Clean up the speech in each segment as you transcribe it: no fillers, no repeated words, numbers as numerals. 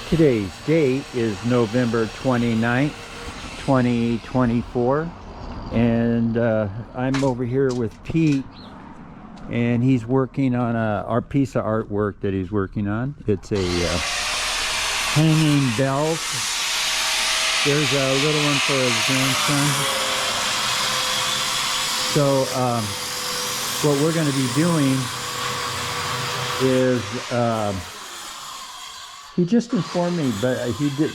Today's date is November 29th, 2024, and I'm over here with Pete, and he's working on our piece of artwork that he's working on. It's a hanging bell. There's a little one for his grandson. So what we're going to be doing is he just informed me, but he did.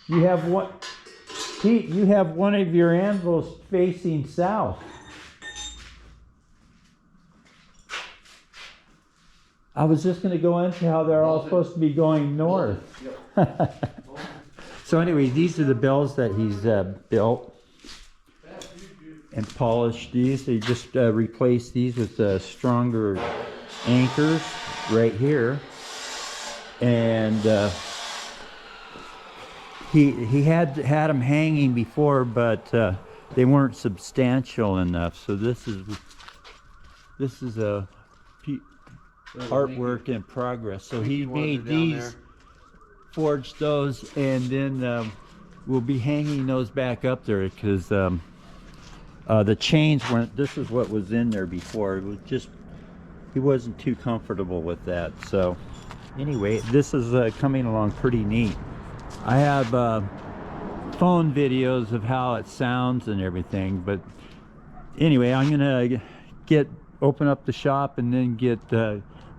You have what, Pete? You have one of your anvils facing south. I was just going to go into how they're all supposed to be going north. So anyway, these are the bells that he's built and polished. These, they just replaced these with stronger anchors right here. And he had them hanging before, but they weren't substantial enough. So this is a artwork in progress. So he made these, forged those, and then we'll be hanging those back up there because the chains weren't. This is what was in there before. It was just, he wasn't too comfortable with that. So anyway, this is coming along pretty neat. I have phone videos of how it sounds and everything, but anyway, I'm gonna open up the shop and then get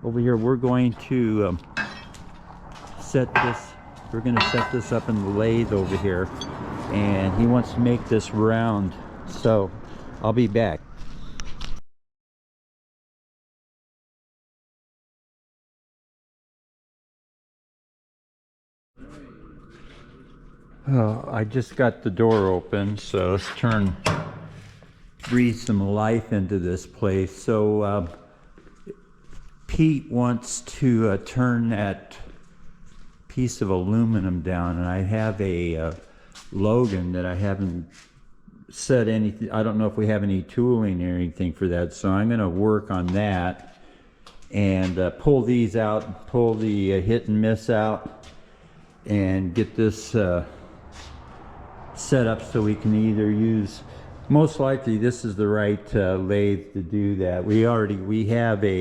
over here. We're going to set this up in the lathe over here, and he wants to make this round, so I'll be back. Oh, I just got the door open, so let's breathe some life into this place. So Pete wants to turn that piece of aluminum down, and I have a Logan that I haven't set anything. I don't know if we have any tooling or anything for that, so I'm going to work on that and pull these out, pull the hit and miss out, and get this set up so we can either use, most likely this is the right lathe to do that. We have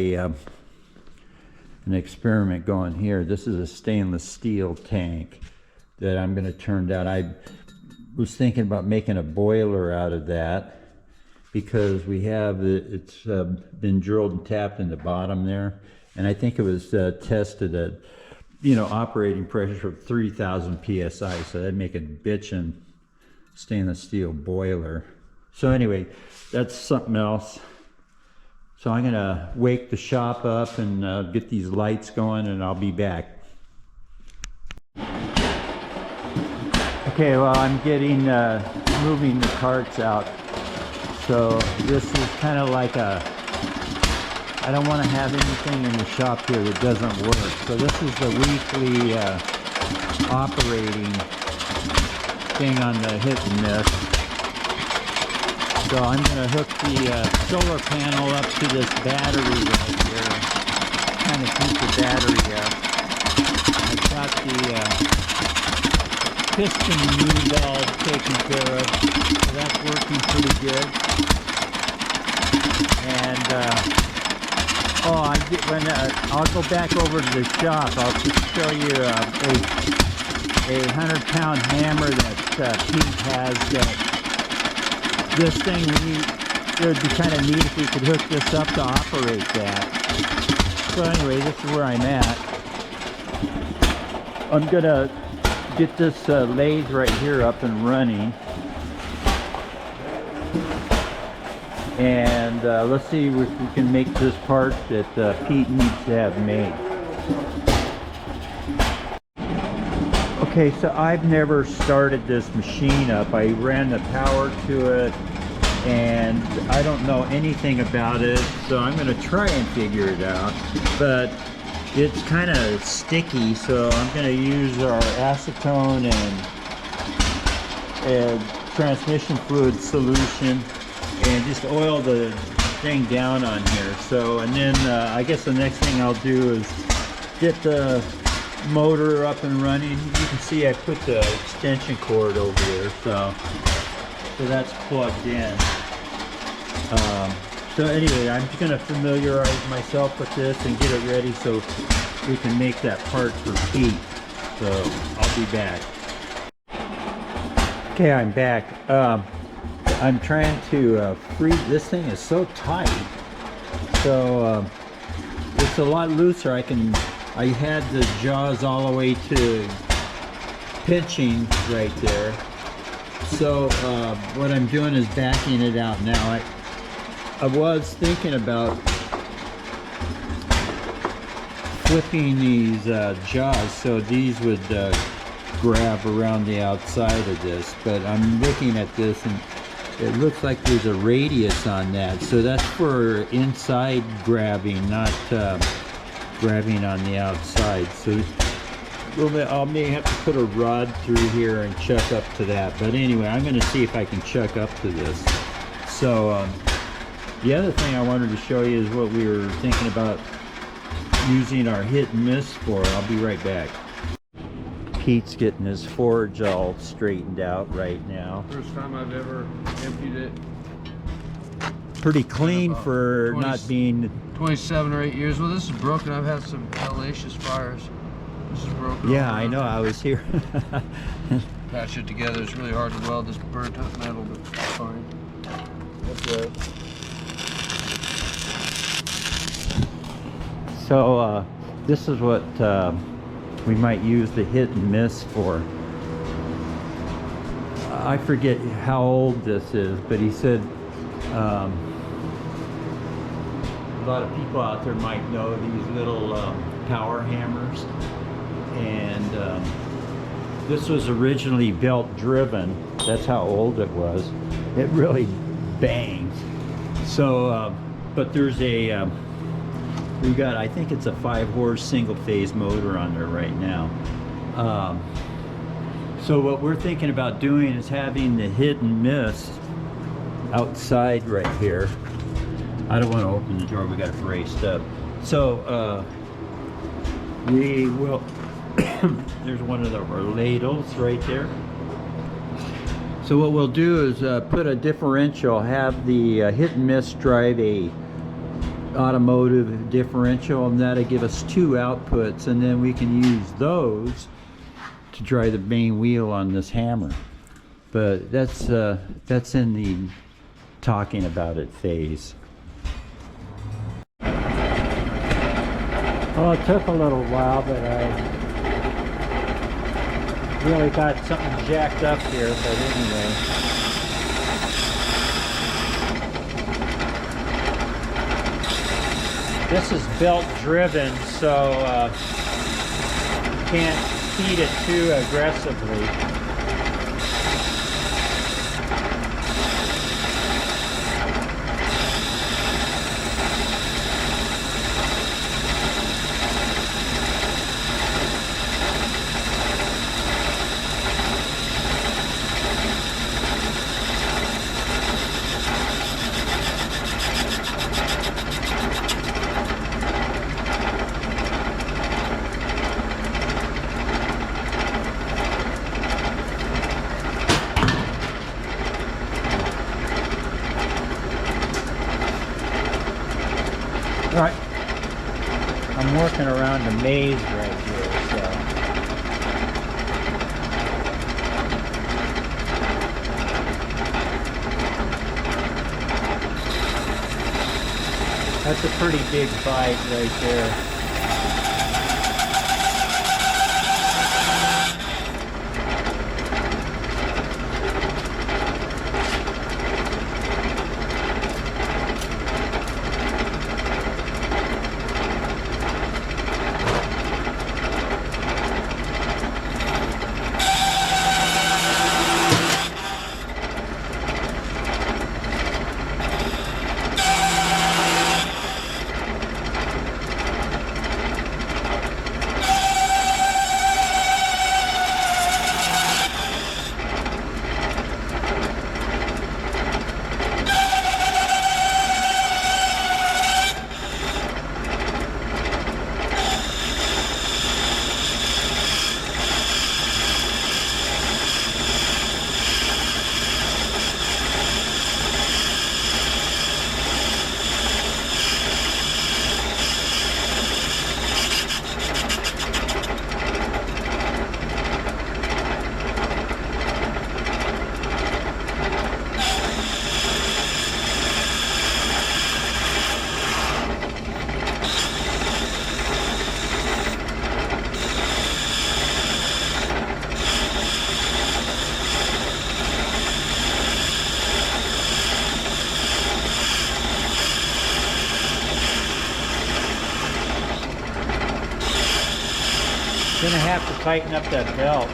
an experiment going here. This is a stainless steel tank that I'm going to turn down. I was thinking about making a boiler out of that because it's been drilled and tapped in the bottom there, and I think it was tested at operating pressure of 3,000 psi, so that'd make a bitchin' stainless steel boiler. So anyway, that's something else. So I'm gonna wake the shop up and get these lights going, and I'll be back. Okay, well, I'm getting moving the carts out. So this is kind of like I don't want to have anything in the shop here that doesn't work. So this is the weekly operating thing on the hit and miss. So I'm going to hook the solar panel up to this battery right here, kind of keep the battery up. I've got the piston new valve taken care of, so that's working pretty good. And I'll go back over to the shop. I'll just show you a 100-pound hammer that Pete has. This thing, it would be kind of neat if we could hook this up to operate that. So anyway, this is where I'm at. I'm gonna get this lathe right here up and running. And let's see if we can make this part that Pete needs to have made. Okay, so I've never started this machine up. I ran the power to it, and I don't know anything about it, so I'm going to try and figure it out. But it's kind of sticky, so I'm going to use our acetone and transmission fluid solution and just oil the thing down on here. So, and then I guess the next thing I'll do is get the motor up and running. You can see I put the extension cord over there, so that's plugged in. So anyway, I'm just going to familiarize myself with this and get it ready so we can make that part for Pete. So I'll be back. Okay, I'm back. I'm trying to free. This thing is so tight, so it's a lot looser. I had the jaws all the way to pinching right there. So what I'm doing is backing it out now. I was thinking about flipping these jaws so these would grab around the outside of this, but I'm looking at this and it looks like there's a radius on that, so that's for inside grabbing, not grabbing on the outside. So I may have to put a rod through here and chuck up to that, but anyway, I'm going to see if I can chuck up to this. So the other thing I wanted to show you is what we were thinking about using our hit and miss for. I'll be right back. Pete's getting his forge all straightened out right now. First time I've ever emptied it. Pretty clean for 20, not being 27 or 8 years. Well, this is broken. I've had some hellacious fires. This is broken. Yeah, I know. I was here. Patch it together. It's really hard to weld this burnt up metal, but it's fine. That's right. So this is what we might use the hit and miss for. I forget how old this is, but he said a lot of people out there might know these little power hammers, and this was originally belt driven. That's how old it was. It really bangs. So but there's a we got, I think it's a 5-horse single phase motor on there right now. So what we're thinking about doing is having the hit and miss outside right here. I don't want to open the door, we got it braced up. So we will, there's one of our ladles right there. So what we'll do is put a differential, have the hit and miss drive a automotive differential, and that'll give us 2 outputs, and then we can use those to drive the main wheel on this hammer. But that's in the talking about it phase. Well, it took a little while, but I really got something jacked up here, but anyway. This is belt driven, so can't feed it too aggressively. Right, I'm working around the maze right here, so that's a pretty big bite right there. gonna have to tighten up that belt.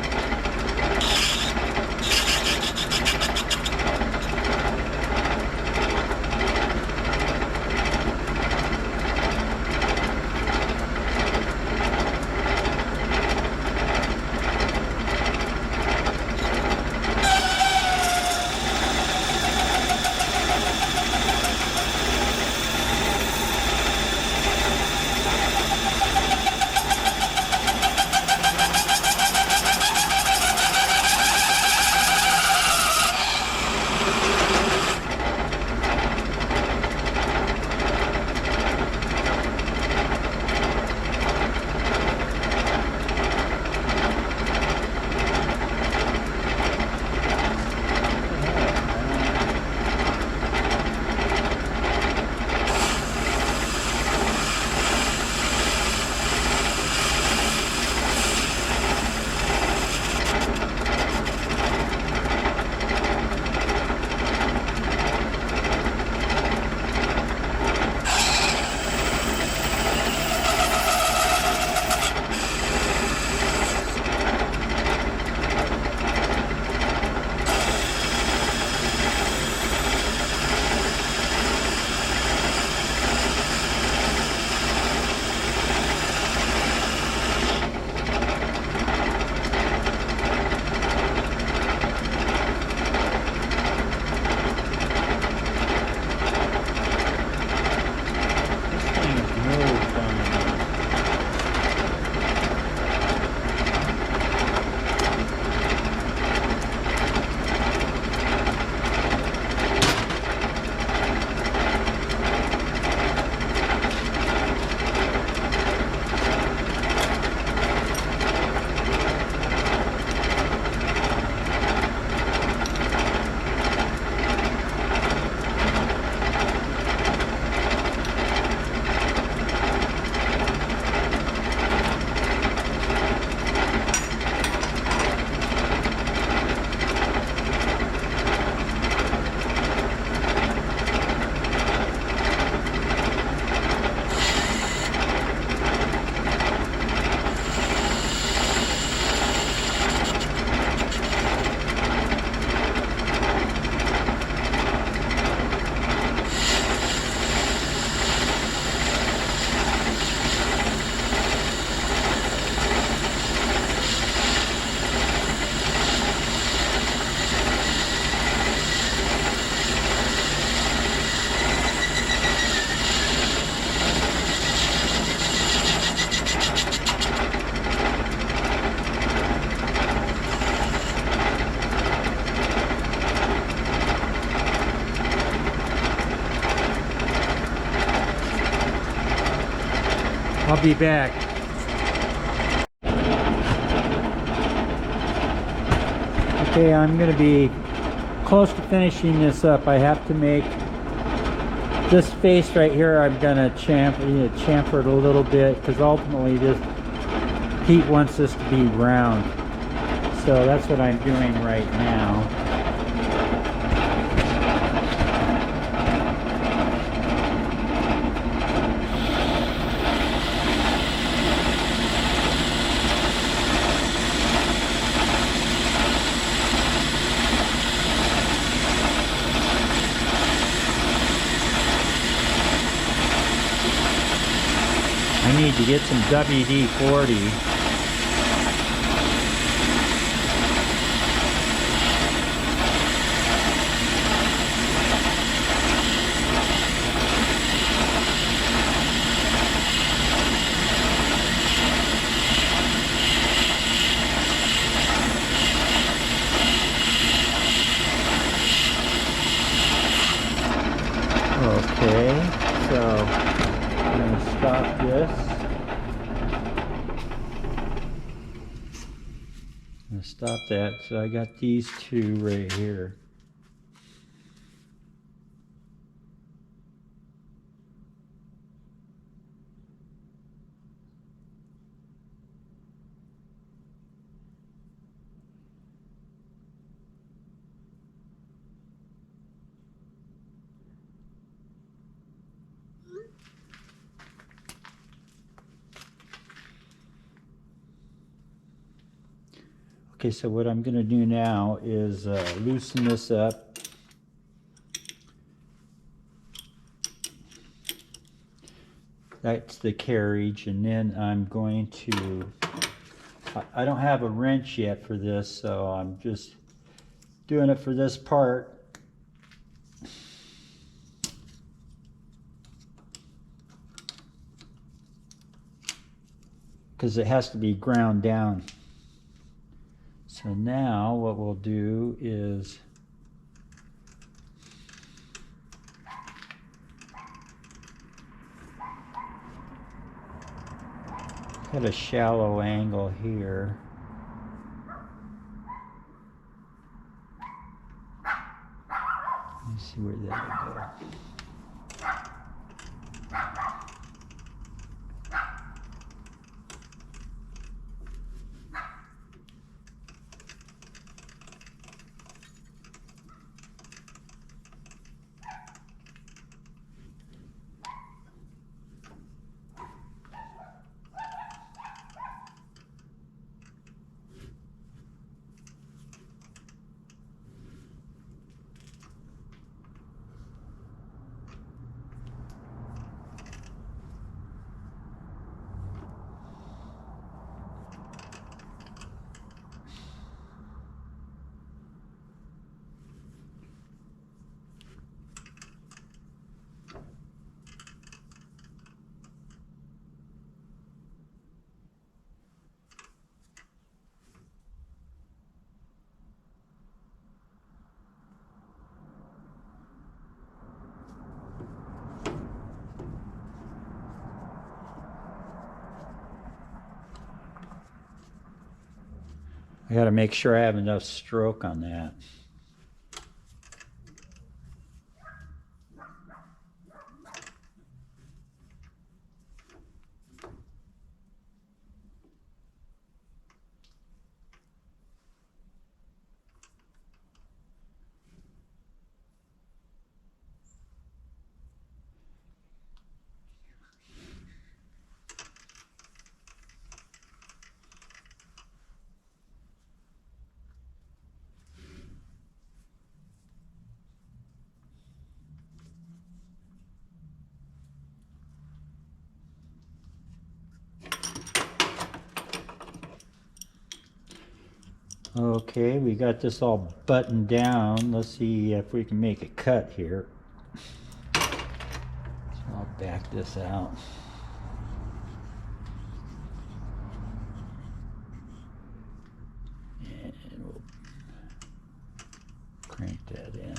I'll be back. Okay, I'm going to be close to finishing this up. I have to make this face right here. I'm going to chamfer it a little bit because ultimately Pete wants this to be round. So that's what I'm doing right now. I need to get some WD-40. Okay, so I'm going to stop this. I'm going to stop that. So I got these two right here. Okay, so what I'm going to do now is loosen this up. That's the carriage, and then I'm going to, I don't have a wrench yet for this, so I'm just doing it for this part. Because it has to be ground down. So now what we'll do is cut a shallow angle here. Let me see where that will go. I got to make sure I have enough stroke on that. Okay, we got this all buttoned down. Let's see if we can make a cut here. So I'll back this out. And we'll crank that in.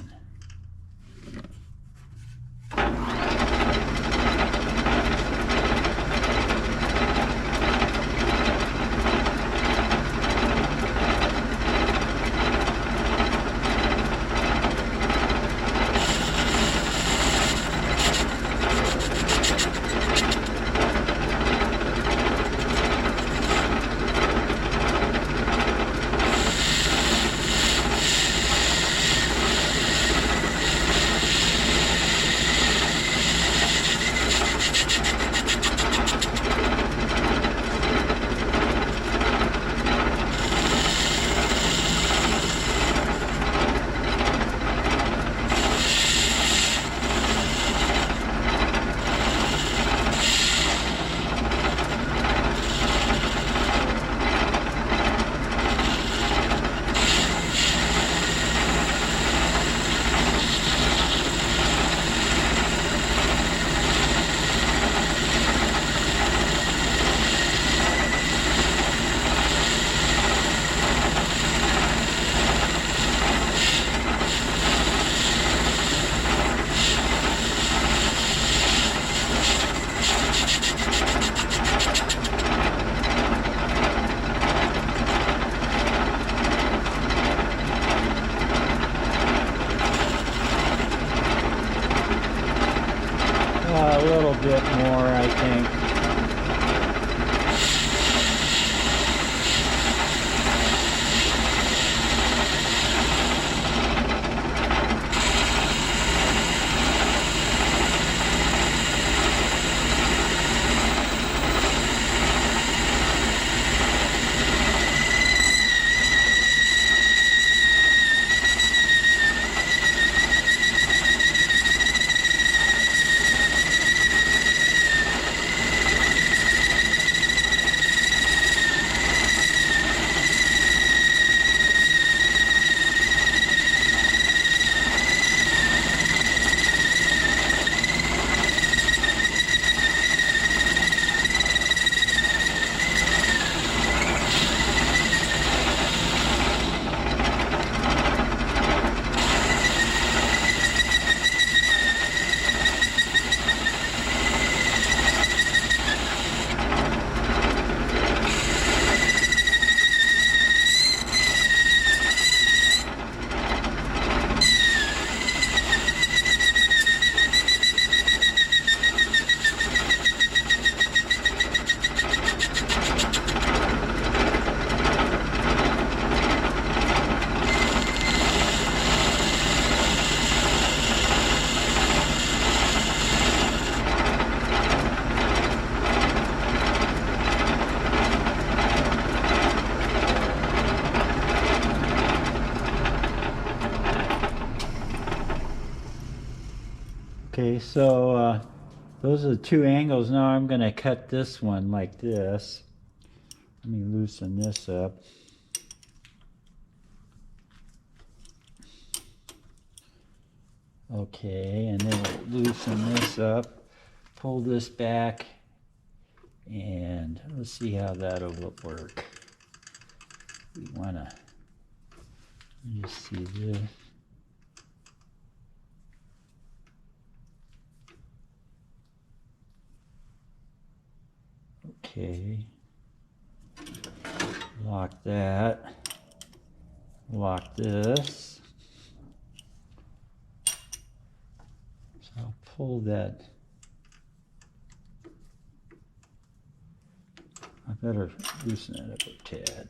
A little bit more, I think. Okay, so those are the two angles. Now I'm going to cut this one like this. Let me loosen this up. Okay, and then we'll loosen this up, pull this back, and let's see how that'll work. We want to just see this. Okay, lock that, lock this. So I'll pull that. I better loosen it up a tad.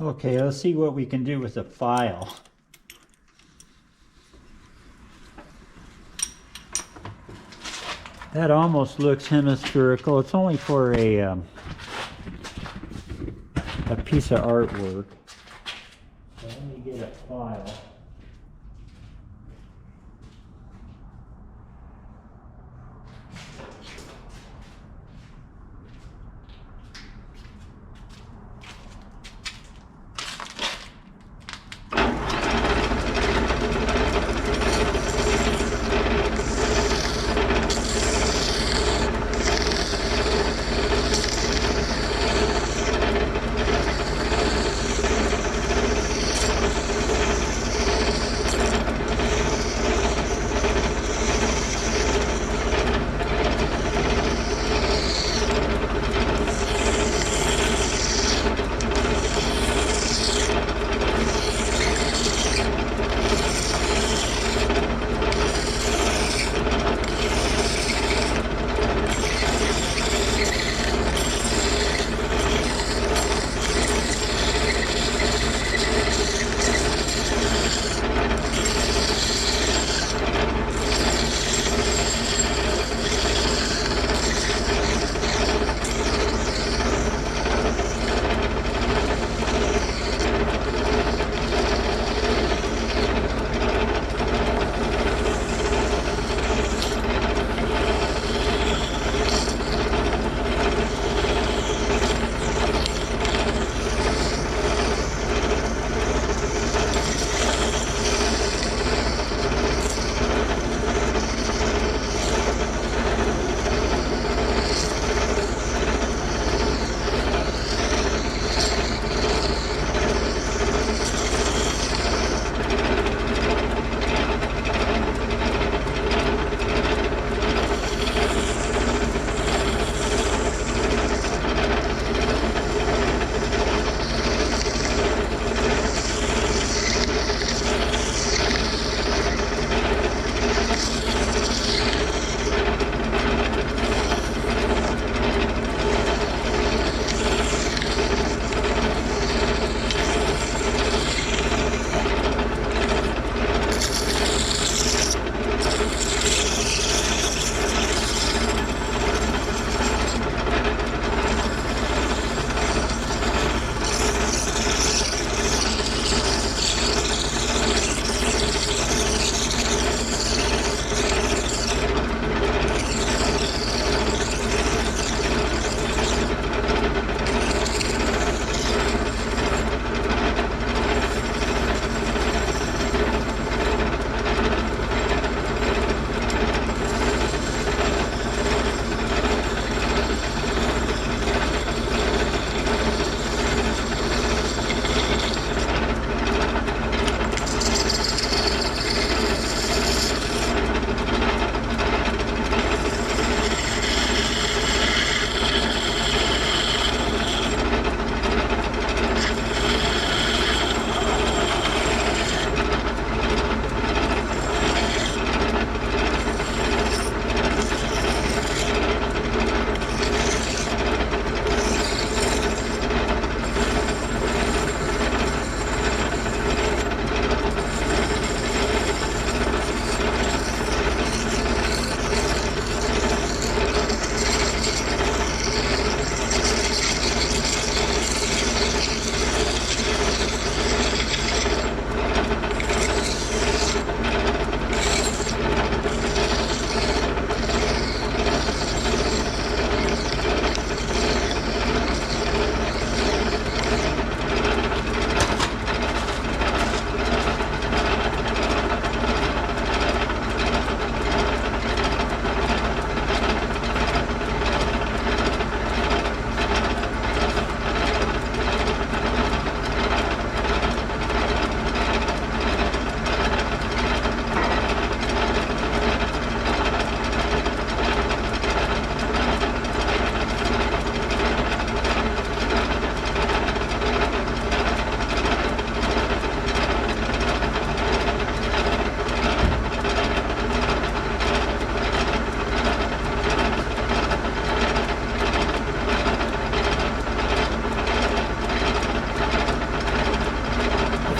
Okay, let's see what we can do with the file. That almost looks hemispherical. It's only for a piece of artwork. So let me get a file.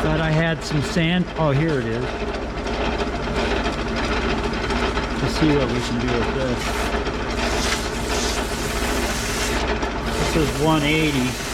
Thought I had some sand. Oh, here it is. Let's see what we can do with this. This is 180.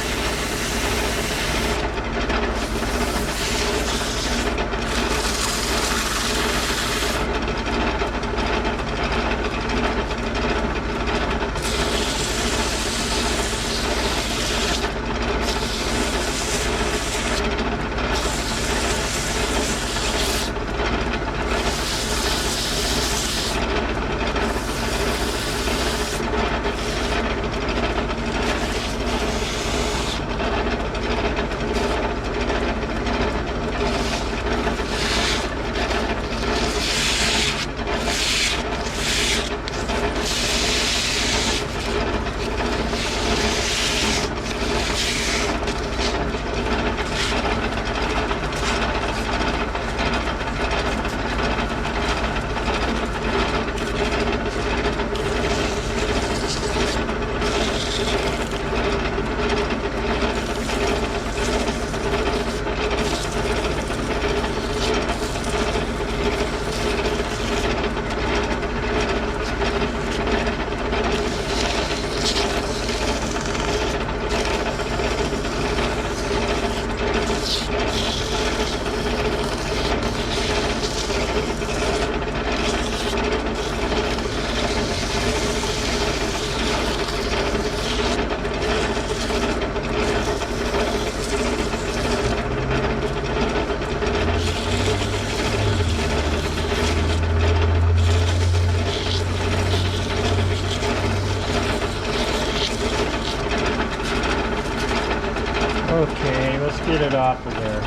Okay, let's get it off of there.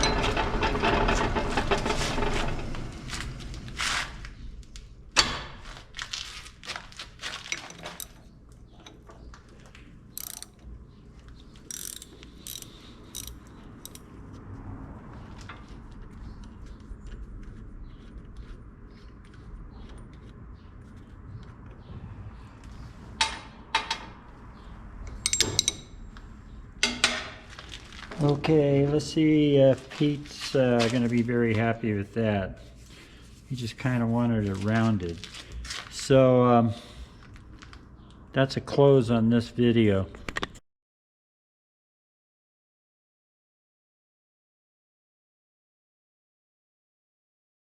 Okay, let's see if Pete's going to be very happy with that. He just kind of wanted it rounded. So that's a close on this video.